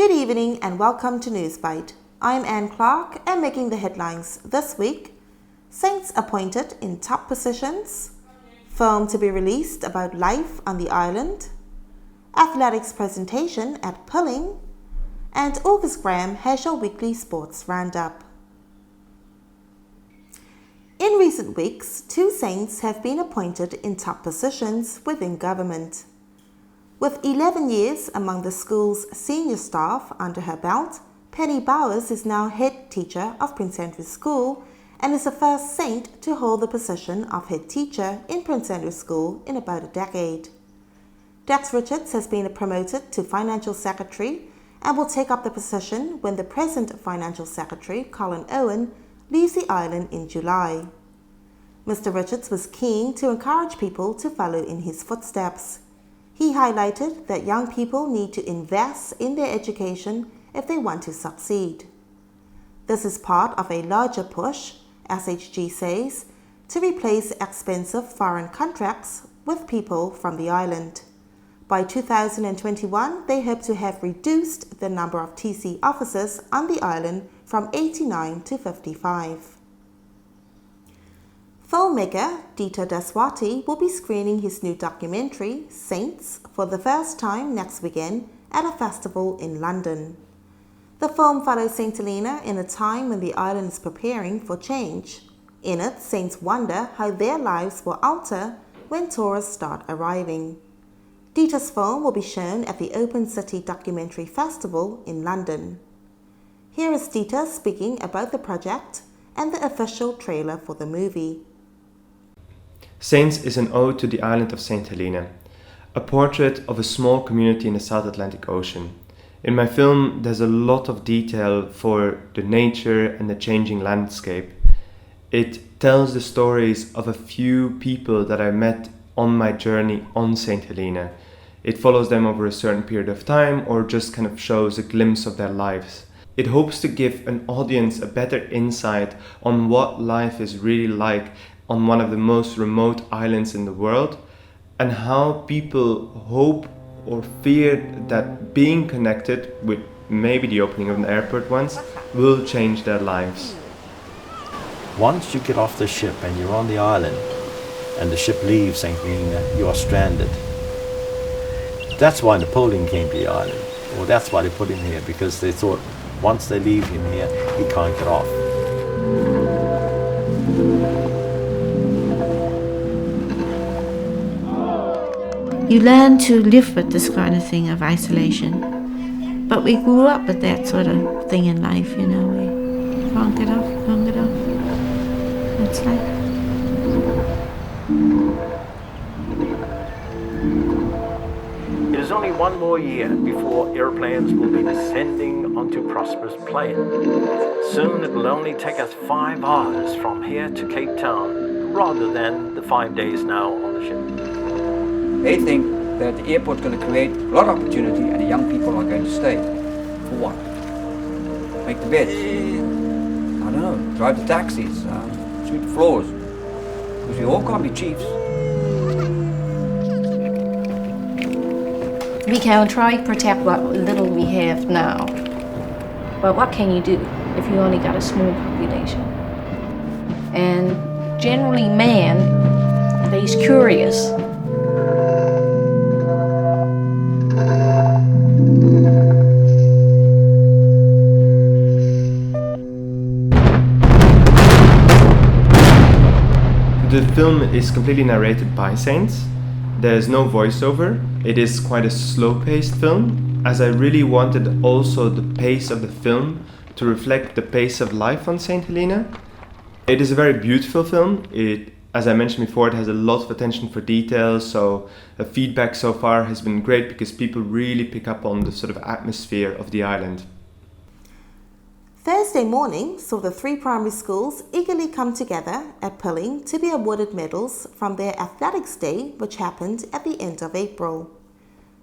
Good evening and welcome to Newsbite. I'm Anne Clarke and making the headlines this week. Saints appointed in top positions. Film to be released about life on the island. Athletics presentation at Pulling. And August Graham has your weekly sports roundup. In recent weeks, 2 saints have been appointed in top positions within government. With 11 years among the school's senior staff under her belt, Penny Bowers is now head teacher of Prince Andrew School and is the first saint to hold the position of head teacher in Prince Andrew School in about a decade. Dex Richards has been promoted to financial secretary and will take up the position when the present financial secretary, Colin Owen, leaves the island in July. Mr. Richards was keen to encourage people to follow in his footsteps. He highlighted that young people need to invest in their education if they want to succeed. This is part of a larger push, SHG says, to replace expensive foreign contracts with people from the island. By 2021, they hope to have reduced the number of TC officers on the island from 89 to 55. Filmmaker Dieter Daswati will be screening his new documentary, Saints, for the first time next weekend at a festival in London. The film follows St Helena in a time when the island is preparing for change. In it, saints wonder how their lives will alter when tourists start arriving. Dieter's film will be shown at the Open City Documentary Festival in London. Here is Dieter speaking about the project and the official trailer for the movie. Saints is an ode to the island of St Helena, a portrait of a small community in the South Atlantic Ocean. In my film, there's a lot of detail for the nature and the changing landscape. It tells the stories of a few people that I met on my journey on St Helena. It follows them over a certain period of time or just kind of shows a glimpse of their lives. It hopes to give an audience a better insight on what life is really like on one of the most remote islands in the world, and how people hope or fear that being connected with maybe the opening of an airport once will change their lives. Once you get off the ship and you're on the island and the ship leaves St Helena, you are stranded. That's why Napoleon came to the island, or that's why they put him here, because they thought once they leave him here, he can't get off. You learn to live with this kind of thing of isolation. But we grew up with that sort of thing in life, you know. We can't get off. That's life. It is only one more year before airplanes will be descending onto prosperous plain. Soon it will only take us 5 hours from here to Cape Town, rather than the 5 days now on the ship. They think that the airport is going to create a lot of opportunity and the young people are going to stay. For what? Make the beds. I don't know, drive the taxis, sweep the floors. Because we all can't be chiefs. We can try to protect what little we have now. But what can you do if you only got a small population? And generally man, he's curious. The film is completely narrated by saints. There's no voiceover. It is quite a slow-paced film, as I really wanted also the pace of the film to reflect the pace of life on St Helena. It is a very beautiful film. As I mentioned before, it has a lot of attention for detail, so the feedback so far has been great because people really pick up on the sort of atmosphere of the island. Thursday morning saw the 3 primary schools eagerly come together at Pulling to be awarded medals from their Athletics Day, which happened at the end of April.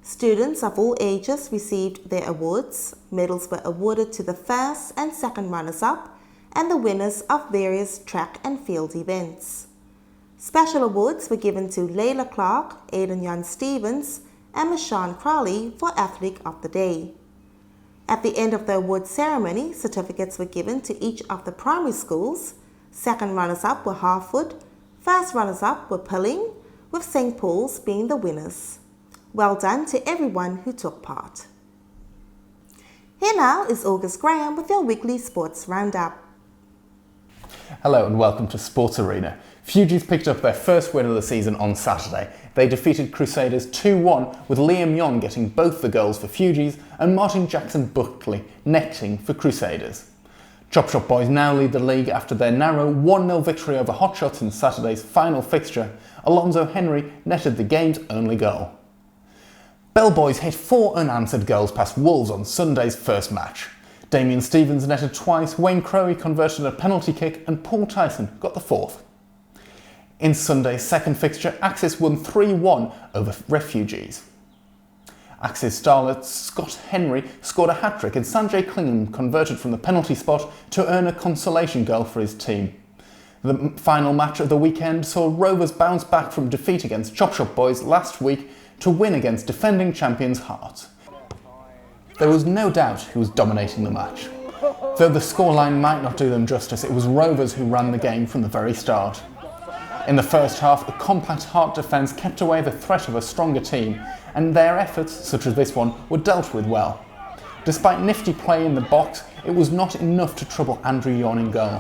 Students of all ages received their awards. Medals were awarded to the first and second runners-up and the winners of various track and field events. Special awards were given to Layla Clarke, Aidan Jan Stevens, and Michonne Crowley for Athlete of the Day. At the end of the award ceremony, certificates were given to each of the primary schools. Second runners-up were Harford, first runners-up were Pilling, with St Paul's being the winners. Well done to everyone who took part. Here now is August Graham with your weekly sports roundup. Hello and welcome to Sports Arena. Fugees picked up their first win of the season on Saturday. They defeated Crusaders 2-1 with Liam Yon getting both the goals for Fugees and Martin Jackson Buckley netting for Crusaders. Chop Shop Boys now lead the league after their narrow 1-0 victory over Hotshots in Saturday's final fixture. Alonzo Henry netted the game's only goal. Bell Boys hit 4 unanswered goals past Wolves on Sunday's first match. Damien Stevens netted twice, Wayne Crowey converted a penalty kick and Paul Tyson got the fourth. In Sunday's second fixture, Axis won 3-1 over Refugees. Axis starlet Scott Henry scored a hat-trick and Sanjay Klingham converted from the penalty spot to earn a consolation goal for his team. The final match of the weekend saw Rovers bounce back from defeat against Chop Shop Boys last week to win against defending champions Hearts. There was no doubt who was dominating the match. Though the scoreline might not do them justice, it was Rovers who ran the game from the very start. In the first half, a compact Heart defence kept away the threat of a stronger team, and their efforts, such as this one, were dealt with well. Despite nifty play in the box, it was not enough to trouble Andrew Yon in goal.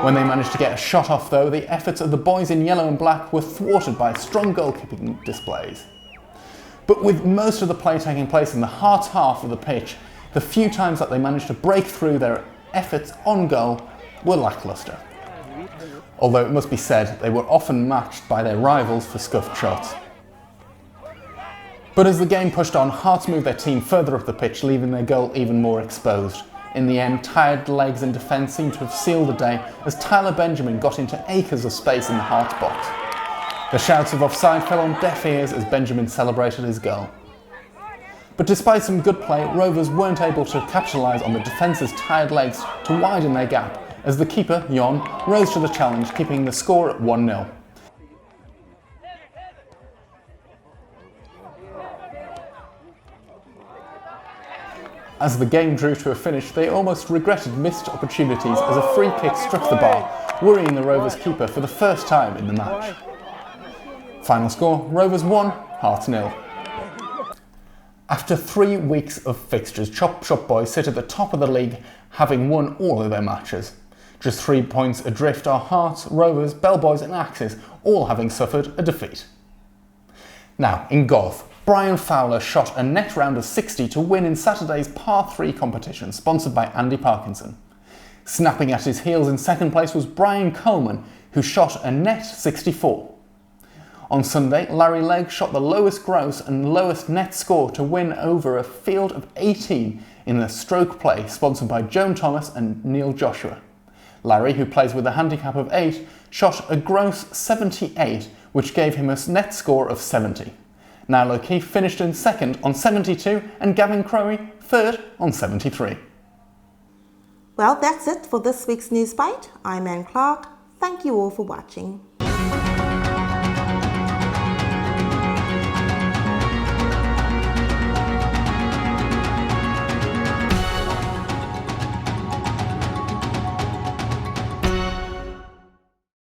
When they managed to get a shot off though, the efforts of the boys in yellow and black were thwarted by strong goalkeeping displays. But with most of the play taking place in the Hearts half of the pitch, the few times that they managed to break through, their efforts on goal were lacklustre. Although it must be said, they were often matched by their rivals for scuffed shots. But as the game pushed on, Hearts moved their team further up the pitch, leaving their goal even more exposed. In the end, tired legs and defence seemed to have sealed the day as Tyler Benjamin got into acres of space in the Hearts box. The shouts of offside fell on deaf ears as Benjamin celebrated his goal. But despite some good play, Rovers weren't able to capitalise on the defence's tired legs to widen their gap, as the keeper, Yon, rose to the challenge, keeping the score at 1-0. As the game drew to a finish, they almost regretted missed opportunities as a free kick struck the bar, worrying the Rovers keeper for the first time in the match. Final score, Rovers 1, Hearts 0. After 3 weeks of fixtures, Chop Shop Boys sit at the top of the league, having won all of their matches. Just 3 points adrift are Hearts, Rovers, Bell Boys and Axis, all having suffered a defeat. Now, in golf, Brian Fowler shot a net round of 60 to win in Saturday's par 3 competition, sponsored by Andy Parkinson. Snapping at his heels in second place was Brian Coleman, who shot a net 64. On Sunday, Larry Legg shot the lowest gross and lowest net score to win over a field of 18 in the stroke play, sponsored by Joan Thomas and Neil Joshua. Larry, who plays with a handicap of 8, shot a gross 78, which gave him a net score of 70. Niall O'Keefe finished in second on 72 and Gavin Crowey third on 73. Well, that's it for this week's Newsbite. I'm Anne Clarke. Thank you all for watching.